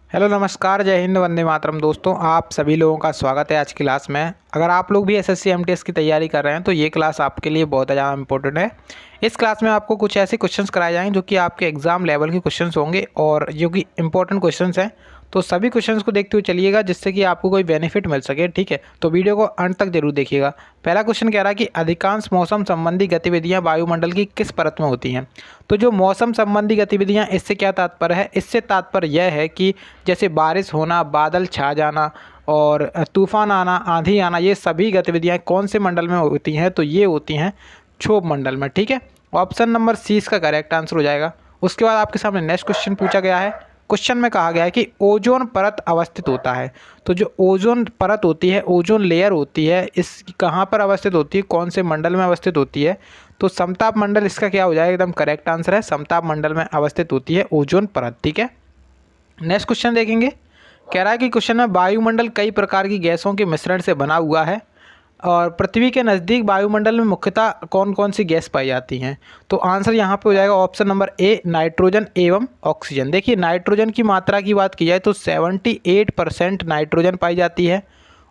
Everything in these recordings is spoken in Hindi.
हेलो नमस्कार, जय हिंद, वंदे मातरम। दोस्तों, आप सभी लोगों का स्वागत है आज की क्लास में। अगर आप लोग भी एसएससी एमटीएस की तैयारी कर रहे हैं तो ये क्लास आपके लिए बहुत ज़्यादा इंपॉर्टेंट है। इस क्लास में आपको कुछ ऐसे क्वेश्चंस कराए जाएंगे जो कि आपके एग्जाम लेवल के क्वेश्चंस होंगे और जो कि इंपॉर्टेंट क्वेश्चंस हैं। तो सभी क्वेश्चंस को देखते हुए चलिएगा जिससे कि आपको कोई बेनिफिट मिल सके। ठीक है, तो वीडियो को अंत तक जरूर देखिएगा। पहला क्वेश्चन कह रहा है कि अधिकांश मौसम संबंधी गतिविधियां वायुमंडल की किस परत में होती हैं। तो जो मौसम संबंधी गतिविधियां, इससे क्या तात्पर्य है? इससे तात्पर्य यह है कि जैसे बारिश होना, बादल छा जाना और तूफान आना, आंधी आना, ये सभी गतिविधियां कौन से मंडल में होती हैं? तो ये होती हैं क्षोभ मंडल में। ठीक है, ऑप्शन नंबर सी इसका करेक्ट आंसर हो जाएगा। उसके बाद आपके सामने नेक्स्ट क्वेश्चन पूछा गया है। क्वेश्चन में कहा गया है कि ओजोन परत अवस्थित होता है। तो जो ओजोन परत होती है, ओजोन लेयर होती है, इस कहाँ पर अवस्थित होती है, कौन से मंडल में अवस्थित होती है? तो समताप मंडल इसका क्या हो जाएगा? एकदम करेक्ट आंसर है, समताप मंडल में अवस्थित होती है ओजोन परत। ठीक है, नेक्स्ट क्वेश्चन देखेंगे। कह रहा है कि क्वेश्चन में वायुमंडल कई प्रकार की गैसों के मिश्रण से बना हुआ है और पृथ्वी के नज़दीक वायुमंडल में मुख्यतः कौन कौन सी गैस पाई जाती हैं? तो आंसर यहाँ पे हो जाएगा ऑप्शन नंबर ए, नाइट्रोजन एवं ऑक्सीजन। देखिए, नाइट्रोजन की मात्रा की बात की जाए तो 78% नाइट्रोजन पाई जाती है।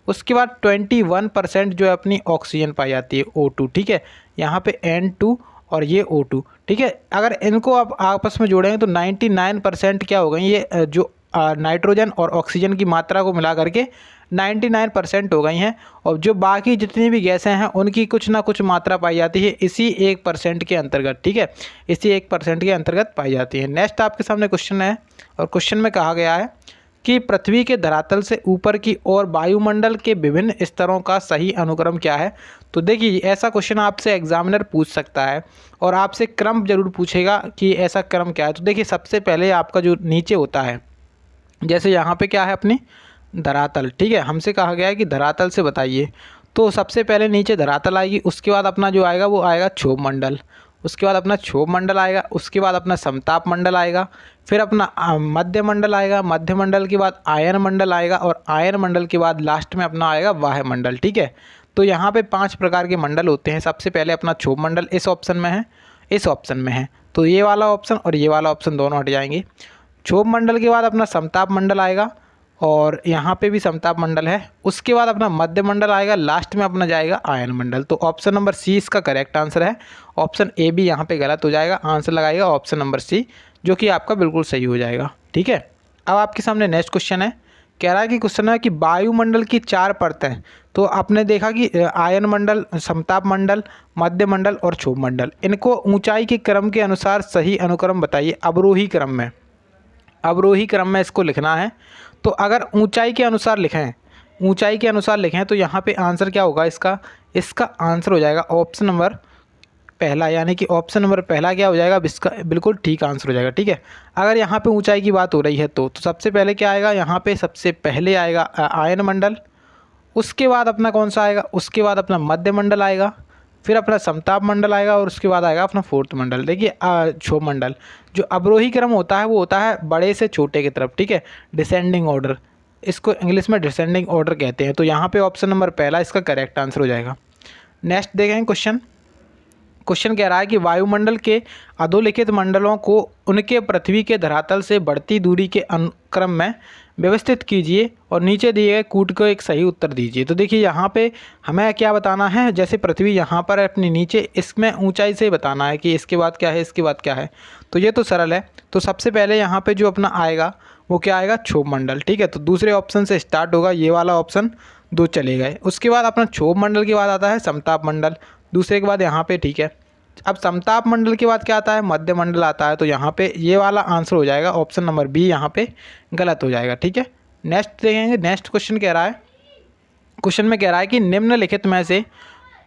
उसके बाद 21% जो है अपनी ऑक्सीजन पाई जाती है, O2। ठीक है, यहाँ पे N2 और ये O2। ठीक है, अगर इनको आप आपस में जोड़ेंगे तो 99% क्या हो गई? ये जो नाइट्रोजन और ऑक्सीजन की मात्रा को मिला करके 99% हो गई हैं। और जो बाकी जितनी भी गैसें हैं उनकी कुछ ना कुछ मात्रा पाई जाती है इसी 1% के अंतर्गत। ठीक है, इसी 1% के अंतर्गत पाई जाती है। नेक्स्ट आपके सामने क्वेश्चन है और क्वेश्चन में कहा गया है कि पृथ्वी के धरातल से ऊपर की ओर वायुमंडल के विभिन्न स्तरों का सही अनुक्रम क्या है? तो देखिए, ऐसा क्वेश्चन आपसे एग्जामिनर पूछ सकता है और आपसे क्रम जरूर पूछेगा कि ऐसा क्रम क्या है। तो देखिए, सबसे पहले आपका जो नीचे होता है, जैसे यहाँ पे क्या है अपनी धरातल। ठीक है, हमसे कहा गया है कि धरातल से बताइए। तो सबसे पहले नीचे धरातल आएगी, उसके बाद अपना जो आएगा वो आएगा क्षोभ मंडल, उसके बाद अपना क्षोभ मंडल आएगा, उसके बाद अपना समताप मंडल आएगा, फिर अपना मध्य मंडल आएगा, मध्य मंडल के बाद आयन मंडल आएगा और आयन मंडल के बाद लास्ट में अपना आएगा वाह्य मंडल। ठीक है, तो यहाँ पे 5 प्रकार के मंडल होते हैं। सबसे पहले अपना क्षोभ मंडल इस ऑप्शन में है, इस ऑप्शन में है, तो ये वाला ऑप्शन और ये वाला ऑप्शन दोनों हट जाएंगे। क्षोभ मंडल के बाद अपना समताप मंडल आएगा और यहाँ पे भी समताप मंडल है। उसके बाद अपना मध्य मंडल आएगा, लास्ट में अपना जाएगा आयन मंडल। तो ऑप्शन नंबर सी इसका करेक्ट आंसर है। ऑप्शन ए भी यहाँ पे गलत हो जाएगा, आंसर लगाइएगा ऑप्शन नंबर सी, जो कि आपका बिल्कुल सही हो जाएगा। ठीक है, अब आपके सामने नेक्स्ट क्वेश्चन है। कह रहा है कि क्वेश्चन है कि वायुमंडल की 4 परतें। तो आपने देखा कि आयन मंडल, समताप मंडल, मध्य मंडल और क्षोभ मंडल, इनको ऊंचाई के क्रम के अनुसार सही अनुक्रम बताइए। अवरोही क्रम में, अवरोही क्रम में इसको लिखना है। तो अगर ऊंचाई के अनुसार लिखें, ऊंचाई के अनुसार लिखें तो यहाँ पे आंसर क्या होगा इसका? इसका आंसर हो जाएगा ऑप्शन नंबर पहला, यानी कि ऑप्शन नंबर पहला क्या हो जाएगा? इसका बिल्कुल ठीक आंसर हो जाएगा। ठीक है, अगर यहाँ पे ऊंचाई की बात हो रही है तो सबसे पहले क्या आएगा? यहाँ पे सबसे पहले आएगा आयन मंडल, उसके बाद अपना कौन सा आएगा? उसके बाद अपना मध्य मंडल आएगा, फिर अपना समताप मंडल आएगा और उसके बाद आएगा अपना फोर्थ मंडल। देखिए, क्षोभ मंडल जो अवरोही क्रम होता है वो होता है बड़े से छोटे की तरफ। ठीक है, डिसेंडिंग ऑर्डर, इसको इंग्लिश में डिसेंडिंग ऑर्डर कहते हैं। तो यहाँ पे ऑप्शन नंबर पहला इसका करेक्ट आंसर हो जाएगा। नेक्स्ट देखें क्वेश्चन। क्वेश्चन कह रहा है कि वायुमंडल के अधोलिखित मंडलों को उनके पृथ्वी के धरातल से बढ़ती दूरी के अनुक्रम में व्यवस्थित कीजिए और नीचे दिए गए कूट को एक सही उत्तर दीजिए। तो देखिए, यहाँ पे हमें क्या बताना है? जैसे पृथ्वी यहाँ पर है अपनी नीचे, इसमें ऊंचाई से बताना है कि इसके बाद क्या है, इसके बाद क्या है। तो ये तो सरल है। तो सबसे पहले यहाँ पे जो अपना आएगा वो क्या आएगा? क्षोभ मंडल। ठीक है, तो दूसरे ऑप्शन से स्टार्ट होगा, ये वाला ऑप्शन 2 चले गए। उसके बाद अपना क्षोभ मंडल के बाद आता है समताप मंडल, दूसरे के बाद यहाँ पे। ठीक है, अब समताप मंडल के बाद क्या आता है? मध्य मंडल आता है। तो यहाँ पे ये वाला आंसर हो जाएगा ऑप्शन नंबर बी, यहाँ पे गलत हो जाएगा। ठीक है, नेक्स्ट देखेंगे। नेक्स्ट क्वेश्चन कह रहा है, क्वेश्चन में कह रहा है कि निम्नलिखित में से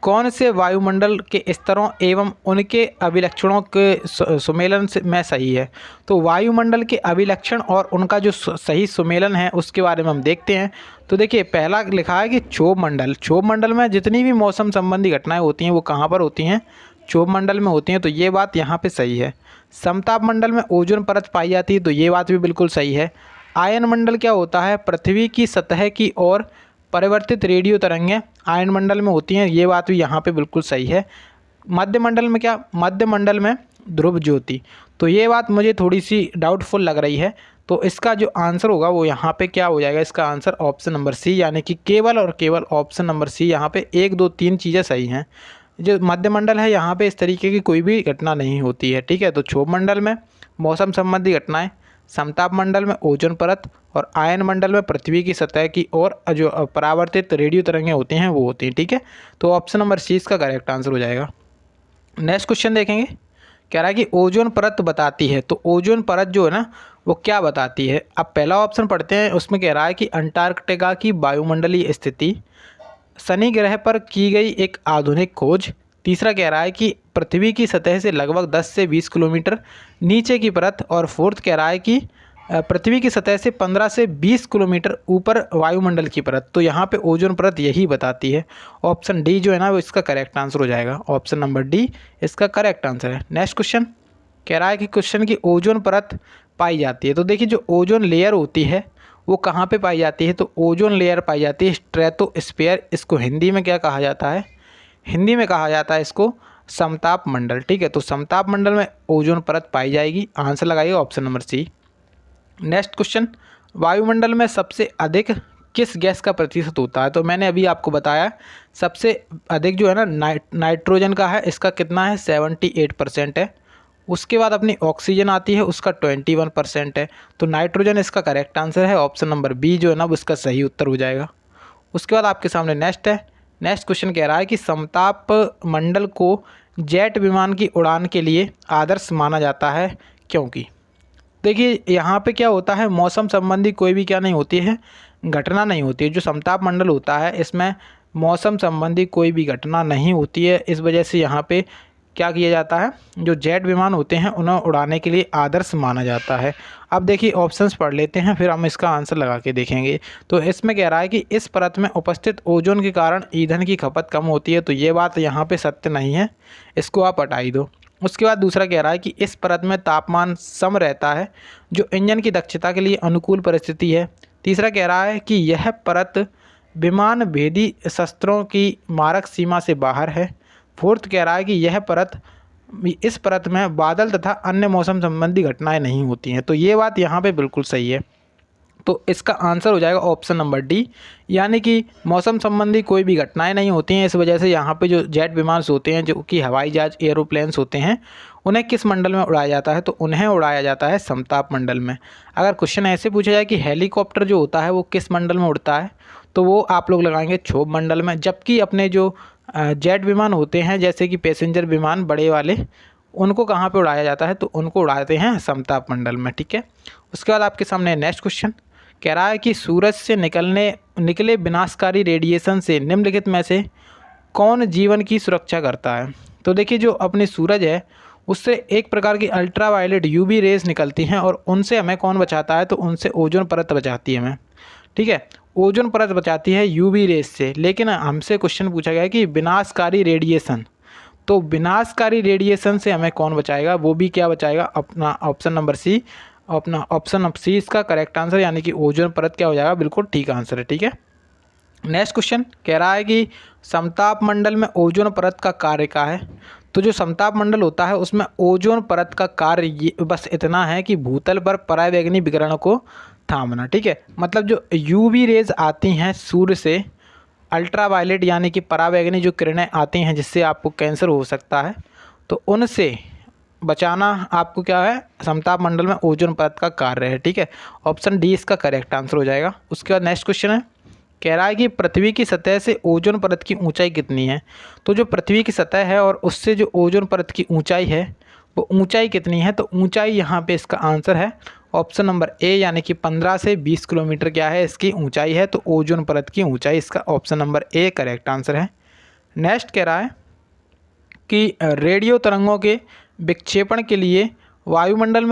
कौन से वायुमंडल के स्तरों एवं उनके अभिलक्षणों के सुमेलन में सही है? तो वायुमंडल के अभिलक्षण और उनका जो सही सुमेलन है उसके बारे में हम देखते हैं। तो देखिए, पहला लिखा है कि क्षोभ मंडल। क्षोभ मंडल में जितनी भी मौसम संबंधी घटनाएं होती हैं वो कहाँ पर होती हैं? क्षोभ मंडल में होती हैं। तो ये बात यहाँ पे सही है। समताप मंडल में ओजोन परत पाई जाती है, तो ये बात भी बिल्कुल सही है। आयन मंडल क्या होता है? पृथ्वी की सतह की ओर परिवर्तित रेडियो तरंगें आयन मंडल में होती हैं, ये बात भी यहाँ पे बिल्कुल सही है। मध्य मंडल में क्या? मध्य मंडल में ध्रुव ज्योति, तो ये बात मुझे थोड़ी सी डाउटफुल लग रही है। तो इसका जो आंसर होगा वो यहाँ पे क्या हो जाएगा, इसका आंसर ऑप्शन नंबर सी, यानी कि केवल और केवल ऑप्शन नंबर सी। यहाँ पे 1 2 3 चीज़ें सही हैं। जो मध्यमंडल है यहाँ पे इस तरीके की कोई भी घटना नहीं होती है, ठीक है। तो क्षोभ मंडल में मौसम संबंधी घटनाएं, समताप मंडल में ओजोन परत और आयन मंडल में पृथ्वी की सतह की और जो परावर्तित रेडियो तरंगें होती हैं वो होती हैं, ठीक है। तो ऑप्शन नंबर सी इसका करेक्ट आंसर हो जाएगा। नेक्स्ट क्वेश्चन देखेंगे, कह रहा है कि ओजोन परत बताती है। तो ओजोन परत जो है ना वो क्या बताती है। अब पहला ऑप्शन पढ़ते हैं, उसमें कह रहा है कि अंटार्कटिका की वायुमंडलीय स्थिति, शनि ग्रह पर की गई एक आधुनिक खोज। तीसरा कह रहा है कि पृथ्वी की सतह से लगभग 10 से 20 किलोमीटर नीचे की परत। और फोर्थ कह रहा है कि पृथ्वी की सतह से 15 से 20 किलोमीटर ऊपर वायुमंडल की परत। तो यहाँ पे ओजोन परत यही बताती है। ऑप्शन डी जो है ना वो इसका करेक्ट आंसर हो जाएगा। ऑप्शन नंबर डी इसका करेक्ट आंसर है। नेक्स्ट क्वेश्चन कह रहा है कि क्वेश्चन की ओजोन परत पाई जाती है। तो देखिए जो ओजोन लेयर होती है वो कहाँ पे पाई जाती है। तो ओजोन लेयर पाई जाती है स्ट्रेटोस्फीयर। इसको हिंदी में क्या कहा जाता है, हिंदी में कहा जाता है इसको समताप मंडल, ठीक है। तो समताप मंडल में ओजोन परत पाई जाएगी। आंसर लगाइए option number C. Next question, वायुमंडल में सबसे अधिक किस गैस का प्रतिशत होता है। तो मैंने अभी आपको बताया सबसे अधिक जो है ना नाइट्रोजन का है, इसका कितना है 78% है। उसके बाद अपनी ऑक्सीजन आती है, उसका 21% है। तो नाइट्रोजन इसका करेक्ट आंसर है। ऑप्शन नंबर बी जो है ना उसका सही उत्तर हो जाएगा। उसके बाद आपके सामने नेक्स्ट है। नेक्स्ट क्वेश्चन कह रहा है कि समताप मंडल को जेट विमान की उड़ान के लिए आदर्श माना जाता है, क्योंकि देखिए यहाँ पे क्या होता है, मौसम संबंधी कोई भी क्या नहीं होती है, घटना नहीं होती है। जो समताप मंडल होता है इसमें मौसम संबंधी कोई भी घटना नहीं होती है। इस वजह से यहाँ पे क्या किया जाता है, जो जेट विमान होते हैं उन्हें उड़ाने के लिए आदर्श माना जाता है। अब देखिए ऑप्शंस पढ़ लेते हैं, फिर हम इसका आंसर लगा के देखेंगे। तो इसमें कह रहा है कि इस परत में उपस्थित ओजोन के कारण ईंधन की खपत कम होती है। तो ये बात यहाँ पे सत्य नहीं है, इसको आप हटाई दो। उसके बाद दूसरा कह रहा है कि इस परत में तापमान सम रहता है, जो इंजन की दक्षता के लिए अनुकूल परिस्थिति है। तीसरा कह रहा है कि यह परत विमान भेदी शस्त्रों की मारक सीमा से बाहर है। फोर्थ कह रहा है कि इस परत में बादल तथा अन्य मौसम संबंधी घटनाएं नहीं होती हैं। तो ये बात यहाँ पे बिल्कुल सही है। तो इसका आंसर हो जाएगा ऑप्शन नंबर डी, यानी कि मौसम संबंधी कोई भी घटनाएं नहीं होती हैं। इस वजह से यहाँ पे जो जेट विमान होते हैं, जो कि हवाई जहाज एरोप्लेन्स होते हैं, उन्हें किस मंडल में उड़ाया जाता है। तो उन्हें उड़ाया जाता है समताप मंडल में। अगर क्वेश्चन ऐसे पूछा जाए कि हेलीकॉप्टर जो होता है वो किस मंडल में उड़ता है, तो वो आप लोग लगाएंगे क्षोभ मंडल में। जबकि अपने जो जेट विमान होते हैं, जैसे कि पैसेंजर विमान बड़े वाले, उनको कहाँ पे उड़ाया जाता है, तो उनको उड़ाते हैं समताप मंडल में, ठीक है। उसके बाद आपके सामने नेक्स्ट क्वेश्चन कह रहा है कि सूरज से निकले विनाशकारी रेडिएशन से निम्नलिखित में से कौन जीवन की सुरक्षा करता है। तो देखिए जो अपने सूरज है उससे एक प्रकार की अल्ट्रावायलेट यूवी रेज निकलती हैं, और उनसे हमें कौन बचाता है, तो उनसे ओजोन परत बचाती है हमें, ठीक है। ओजोन परत बचाती है यूवी रेज से। लेकिन हमसे क्वेश्चन पूछा गया है कि विनाशकारी रेडिएशन, तो विनाशकारी रेडिएशन से हमें कौन बचाएगा, वो भी क्या बचाएगा, अपना ऑप्शन नंबर सी, अपना ऑप्शन ऑफ सी इसका करेक्ट आंसर, यानी कि ओजोन परत क्या हो जाएगा, बिल्कुल ठीक आंसर है, ठीक है। नेक्स्ट क्वेश्चन कह रहा है कि समताप मंडल में ओजोन परत का कार्य क्या है। तो जो समताप मंडल होता है उसमें ओजोन परत का कार्य ये बस इतना है कि भूतल पर परावैंगनी विकिरण को थामना, ठीक है। मतलब जो यूवी रेज आती हैं सूर्य से, अल्ट्रावायलेट यानी कि परावैंगनी जो किरणें आती हैं जिससे आपको कैंसर हो सकता है, तो उनसे बचाना आपको क्या है, समताप मंडल में ओजोन परत का कार्य है, ठीक है। ऑप्शन डी इसका करेक्ट आंसर हो जाएगा। उसके बाद नेक्स्ट क्वेश्चन है, कह रहा है कि पृथ्वी की सतह से ओजोन परत की ऊंचाई कितनी है। तो जो पृथ्वी की सतह है और उससे जो ओजोन परत की ऊंचाई है वो ऊंचाई कितनी है, तो ऊंचाई यहाँ पे इसका आंसर है ऑप्शन नंबर ए, यानी कि 15 से 20 किलोमीटर क्या है इसकी ऊंचाई है। तो ओजोन परत की ऊंचाई इसका option number A correct answer है। नेक्स्ट कह रहा है कि रेडियो तरंगों के विक्षेपण के लिए वायुमंडल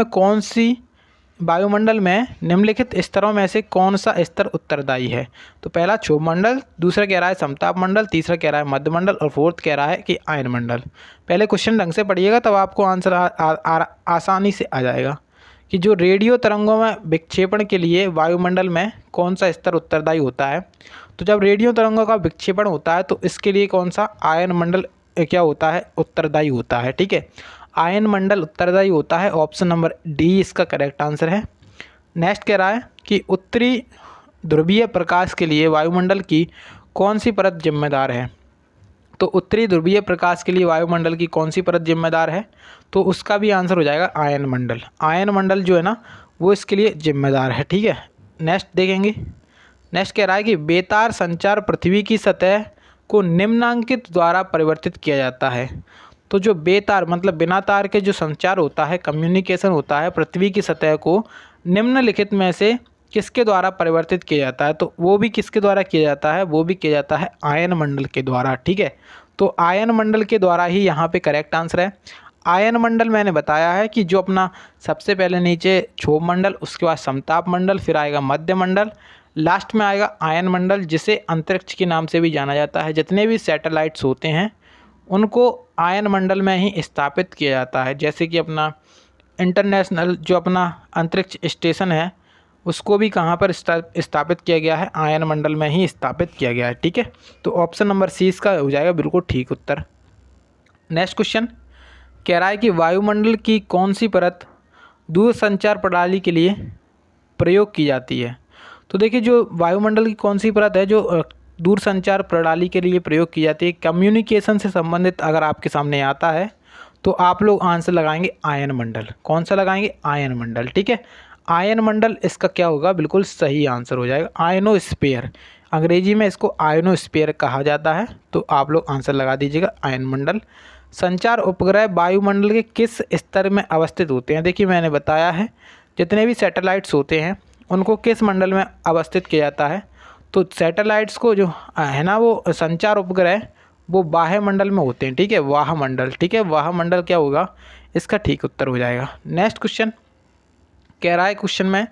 में निम्नलिखित स्तरों में से कौन सा स्तर उत्तरदायी है। तो पहला क्षोभ मंडल, दूसरा कह रहा है समताप मंडल, तीसरा कह रहा है मध्यमंडल, और फोर्थ कह रहा है कि आयन मंडल। पहले क्वेश्चन ढंग से पढ़िएगा तब आपको आंसर आसानी से आ जाएगा कि जो रेडियो तरंगों में विक्षेपण के लिए वायुमंडल में कौन सा स्तर उत्तरदायी होता है। तो जब रेडियो तरंगों का विक्षेपण होता है तो इसके लिए कौन सा आयन मंडल क्या होता है, उत्तरदायी होता है, ठीक है। आयन मंडल उत्तरदायी होता है। ऑप्शन नंबर डी इसका करेक्ट आंसर है। नेक्स्ट कह रहा है कि उत्तरी ध्रुवीय प्रकाश के लिए वायुमंडल की कौन सी परत जिम्मेदार है। तो उत्तरी ध्रुवीय प्रकाश के लिए वायुमंडल की कौन सी परत जिम्मेदार है, तो उसका भी आंसर हो जाएगा आयन मंडल। आयन मंडल जो है ना वो इसके लिए जिम्मेदार है। ठीक है, नेक्स्ट देखेंगे। नेक्स्ट कह रहा है कि बेतार संचार पृथ्वी की सतह को निम्नांकित द्वारा परिवर्तित किया जाता है। तो जो बेतार मतलब बिना तार के जो संचार होता है, कम्युनिकेशन होता है पृथ्वी की सतह को निम्नलिखित में से किसके द्वारा परिवर्तित किया जाता है, तो वो भी किसके द्वारा किया जाता है, वो भी किया जाता है आयन मंडल के द्वारा। ठीक है, तो आयन मंडल के द्वारा ही यहाँ पे करेक्ट आंसर है। आयन मंडल मैंने बताया है कि जो अपना सबसे पहले नीचे क्षोभ मंडल, उसके बाद समताप मंडल, फिर आएगा मध्य मंडल, लास्ट में आएगा आयन मंडल, जिसे अंतरिक्ष के नाम से भी जाना जाता है। जितने भी सैटेलाइट्स होते हैं उनको आयन मंडल में ही स्थापित किया जाता है। जैसे कि अपना इंटरनेशनल जो अपना अंतरिक्ष स्टेशन है उसको भी कहाँ पर स्थापित किया गया है, आयन मंडल में ही स्थापित किया गया है। ठीक है, तो ऑप्शन नंबर सी इसका हो जाएगा बिल्कुल ठीक उत्तर। नेक्स्ट क्वेश्चन कह रहा है कि वायुमंडल की कौन सी परत दूरसंचार प्रणाली के लिए प्रयोग की जाती है। तो देखिए जो वायुमंडल की कौन सी परत है जो दूरसंचार प्रणाली के लिए प्रयोग की जाती है, कम्युनिकेशन से संबंधित अगर आपके सामने आता है तो आप लोग आंसर लगाएंगे आयन मंडल। कौन सा लगाएंगे, आयन मंडल। ठीक है, आयन मंडल इसका क्या होगा, बिल्कुल सही आंसर हो जाएगा। आयनोस्फीयर, अंग्रेजी में इसको आयनोस्फीयर कहा जाता है, तो आप लोग आंसर लगा दीजिएगा आयन मंडल। संचार उपग्रह वायुमंडल के किस स्तर में अवस्थित होते हैं। देखिए मैंने बताया है जितने भी सैटेलाइट्स होते हैं उनको किस मंडल में अवस्थित किया जाता है, तो सैटेलाइट्स को जो है ना वो संचार उपग्रह वो बाह्य मंडल में होते हैं। ठीक है, वाह मंडल। ठीक है, वाह मंडल क्या होगा, इसका ठीक उत्तर हो जाएगा। नेक्स्ट क्वेश्चन कह रहा है क्वेश्चन में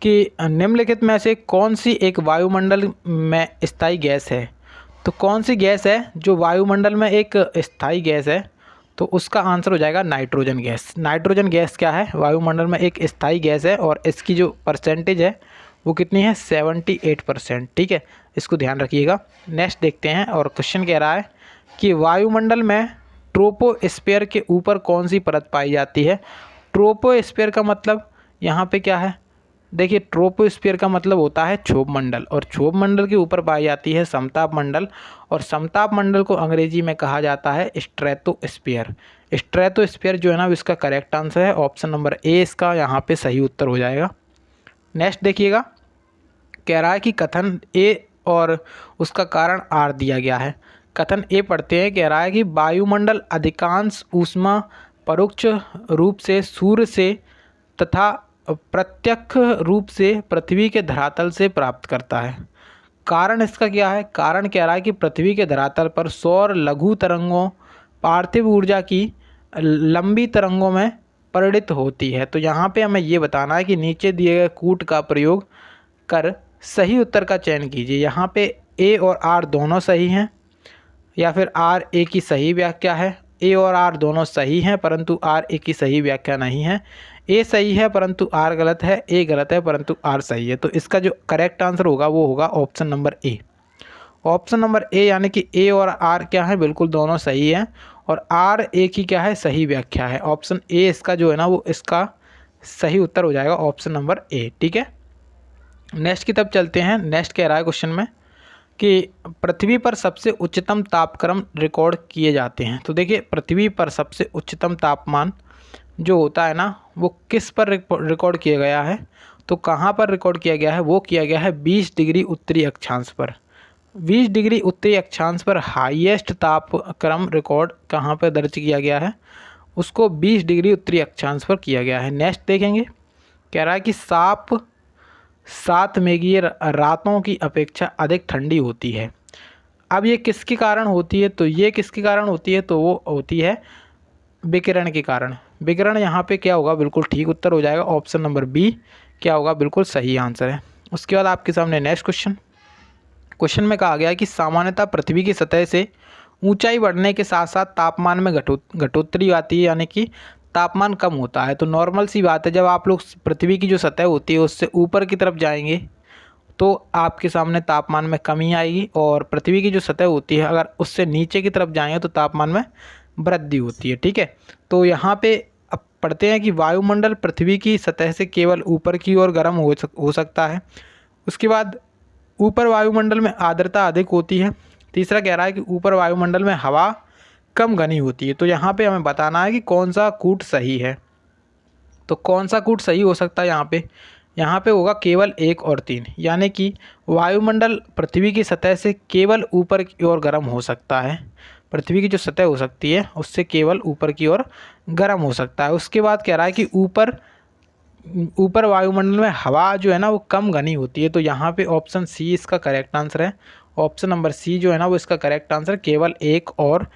कि निम्नलिखित में से कौन सी एक वायुमंडल में स्थायी गैस है। तो कौन सी गैस है जो वायुमंडल में एक स्थायी गैस है, तो उसका आंसर हो जाएगा नाइट्रोजन गैस। नाइट्रोजन गैस क्या है, वायुमंडल में एक स्थायी गैस है और इसकी जो परसेंटेज है वो कितनी है, 78%। ठीक है, इसको ध्यान रखिएगा। नेक्स्ट देखते हैं, और क्वेश्चन कह रहा है कि वायुमंडल में ट्रोपोस्फीयर के ऊपर कौन सी परत पाई जाती है। ट्रोपोस्फीयर का मतलब यहाँ पे क्या है, देखिए ट्रोपोस्फीयर का मतलब होता है क्षोभ मंडल, और क्षोभ मंडल के ऊपर पाई जाती है समताप मंडल, और समताप मंडल को अंग्रेजी में कहा जाता है स्ट्रेटोस्फीयर। स्ट्रेटोस्फीयर जो है ना इसका करेक्ट आंसर है, ऑप्शन नंबर ए इसका यहाँ पे सही उत्तर हो जाएगा। नेक्स्ट देखिएगा, कह रहा है कि कथन ए और उसका कारण आर दिया गया है। कथन ए पढ़ते हैं, कह रहा है कि वायुमंडल अधिकांश ऊष्मा परोक्ष रूप से सूर्य से तथा प्रत्यक्ष रूप से पृथ्वी के धरातल से प्राप्त करता है। कारण इसका क्या है, कारण कह रहा है कि पृथ्वी के धरातल पर सौर लघु तरंगों पार्थिव ऊर्जा की लंबी तरंगों में परिणित होती है। तो यहाँ पे हमें ये बताना है कि नीचे दिए गए कूट का प्रयोग कर सही उत्तर का चयन कीजिए। यहाँ पे ए और आर दोनों सही हैं, या फिर आर ए की सही व्याख्या है। ए और आर दोनों सही हैं परंतु आर ए की सही व्याख्या नहीं है। ए सही है परंतु आर गलत है, ए गलत है परंतु आर सही है। तो इसका जो करेक्ट आंसर होगा वो होगा option number A. Option number A यानी कि ए और आर क्या है, बिल्कुल दोनों सही हैं, और आर ए की क्या है, सही व्याख्या है। ऑप्शन ए इसका जो है ना वो इसका सही उत्तर हो जाएगा, ऑप्शन नंबर ए। ठीक है, नेक्स्ट की तरफ चलते हैं। नेक्स्ट कह रहा है क्वेश्चन में कि पृथ्वी पर सबसे उच्चतम तापक्रम रिकॉर्ड किए जाते हैं। तो देखिए पृथ्वी पर सबसे उच्चतम तापमान जो होता है ना वो किस पर रिकॉर्ड किया गया है, तो कहाँ पर रिकॉर्ड किया गया है, वो किया गया है 20 डिग्री उत्तरी अक्षांश पर। 20 डिग्री उत्तरी अक्षांश पर हाईएस्ट तापक्रम रिकॉर्ड कहाँ पर दर्ज किया गया है, उसको 20 डिग्री उत्तरी अक्षांश पर किया गया है। नेक्स्ट देखेंगे, कह रहा है कि साप 7 मेघीय रातों की अपेक्षा अधिक ठंडी होती है। अब ये किसके कारण होती है, तो ये किसके कारण होती है, तो वो होती है विकिरण के कारण। विकिरण यहाँ पे क्या होगा, बिल्कुल ठीक उत्तर हो जाएगा, ऑप्शन नंबर बी क्या होगा, बिल्कुल सही आंसर है। उसके बाद आपके सामने नेक्स्ट क्वेश्चन में कहा गया है कि सामान्यतः पृथ्वी की सतह से ऊंचाई बढ़ने के साथ साथ तापमान में घटोत्तरी आती है, यानी कि तापमान कम होता है। तो नॉर्मल सी बात है, जब आप लोग पृथ्वी की जो सतह होती है उससे ऊपर की तरफ जाएंगे तो आपके सामने तापमान में कमी आएगी, और पृथ्वी की जो सतह होती है अगर उससे नीचे की तरफ जाएंगे तो तापमान में वृद्धि होती है। ठीक है, तो यहाँ पे अब पढ़ते हैं कि वायुमंडल पृथ्वी की सतह से केवल ऊपर की ओर गर्म हो सकता है। उसके बाद ऊपर वायुमंडल में आर्द्रता अधिक होती है। तीसरा कह रहा है कि ऊपर वायुमंडल में हवा कम घनी होती है। तो यहाँ पे हमें बताना है कि कौन सा कूट सही है। तो कौन सा कूट सही हो सकता है यहाँ पे होगा केवल 1 और 3, यानी कि वायुमंडल पृथ्वी की सतह से केवल ऊपर की ओर गर्म हो सकता है। पृथ्वी की जो सतह हो सकती है उससे केवल ऊपर की ओर गर्म हो सकता है। उसके बाद कह रहा है कि ऊपर वायुमंडल में हवा जो है ना वो कम घनी होती है। तो यहाँ पे ऑप्शन सी इसका करेक्ट आंसर है। ऑप्शन नंबर सी जो है ना वो इसका करेक्ट आंसर केवल 1 और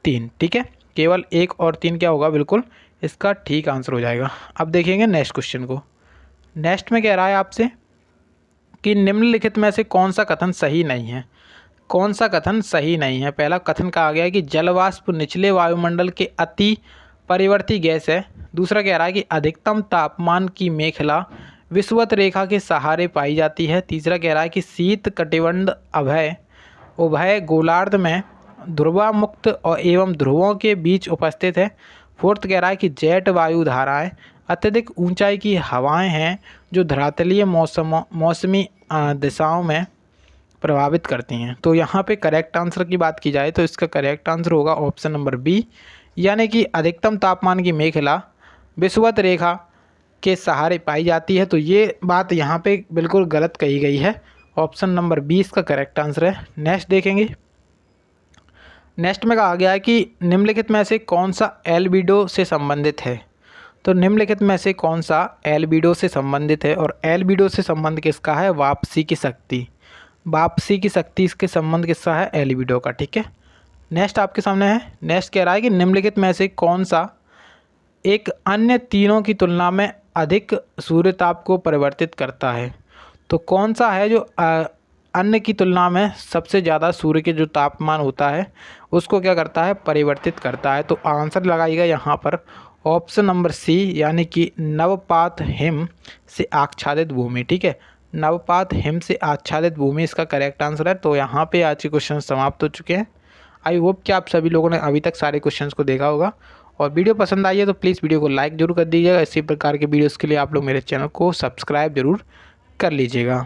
3। ठीक है, केवल 1 और 3 क्या होगा, बिल्कुल इसका ठीक आंसर हो जाएगा। अब देखेंगे नेक्स्ट क्वेश्चन को। नेक्स्ट में कह रहा है आपसे कि निम्नलिखित में से कौन सा कथन सही नहीं है। कौन सा कथन सही नहीं है। पहला कथन कहा गया है कि जलवाष्प निचले वायुमंडल के अति परिवर्ती गैस है। दूसरा कह रहा है कि अधिकतम तापमान की मेखला विषुवत रेखा के सहारे पाई जाती है। तीसरा कह रहा है कि शीत कटिबंध उभय गोलार्ध में ध्रुवामुक्त और एवं ध्रुवों के बीच उपस्थित है। फोर्थ कह रहा है कि जेट वायु धाराएं अत्यधिक ऊंचाई की हवाएं हैं जो धरातलीय मौसमी दिशाओं में प्रभावित करती हैं। तो यहाँ पे करेक्ट आंसर की बात की जाए तो इसका करेक्ट आंसर होगा ऑप्शन नंबर बी, यानी कि अधिकतम तापमान की मेखला विषुवत रेखा के सहारे पाई जाती है। तो ये बात यहाँ पे बिल्कुल गलत कही गई है। ऑप्शन नंबर बी इसका करेक्ट आंसर है। नेक्स्ट देखेंगे। नेक्स्ट में कहा गया है कि निम्नलिखित में से कौन सा एल्बिडो से संबंधित है। तो निम्नलिखित में से कौन सा एल्बिडो से संबंधित है, और एल्बिडो से संबंध किसका है, वापसी की शक्ति। वापसी की शक्ति इसके संबंध किसका है, एल्बिडो का। ठीक है, नेक्स्ट आपके सामने है। नेक्स्ट कह रहा है कि निम्नलिखित में से कौन सा एक अन्य तीनों की तुलना में अधिक सूर्यताप को परिवर्तित करता है। तो कौन सा है जो अन्य की तुलना में सबसे ज़्यादा सूर्य के जो तापमान होता है उसको क्या करता है, परिवर्तित करता है। तो आंसर लगाइएगा यहाँ पर ऑप्शन नंबर सी, यानी कि नवपात हिम से आच्छादित भूमि। ठीक है, नवपात हिम से आच्छादित भूमि इसका करेक्ट आंसर है। तो यहाँ पे आज के क्वेश्चन समाप्त हो चुके हैं। आई होप कि आप सभी लोगों ने अभी तक सारे क्वेश्चंस को देखा होगा, और वीडियो पसंद आई है तो प्लीज़ वीडियो को लाइक जरूर कर दीजिएगा। इसी प्रकार के वीडियोस के लिए आप लोग मेरे चैनल को सब्सक्राइब जरूर कर लीजिएगा।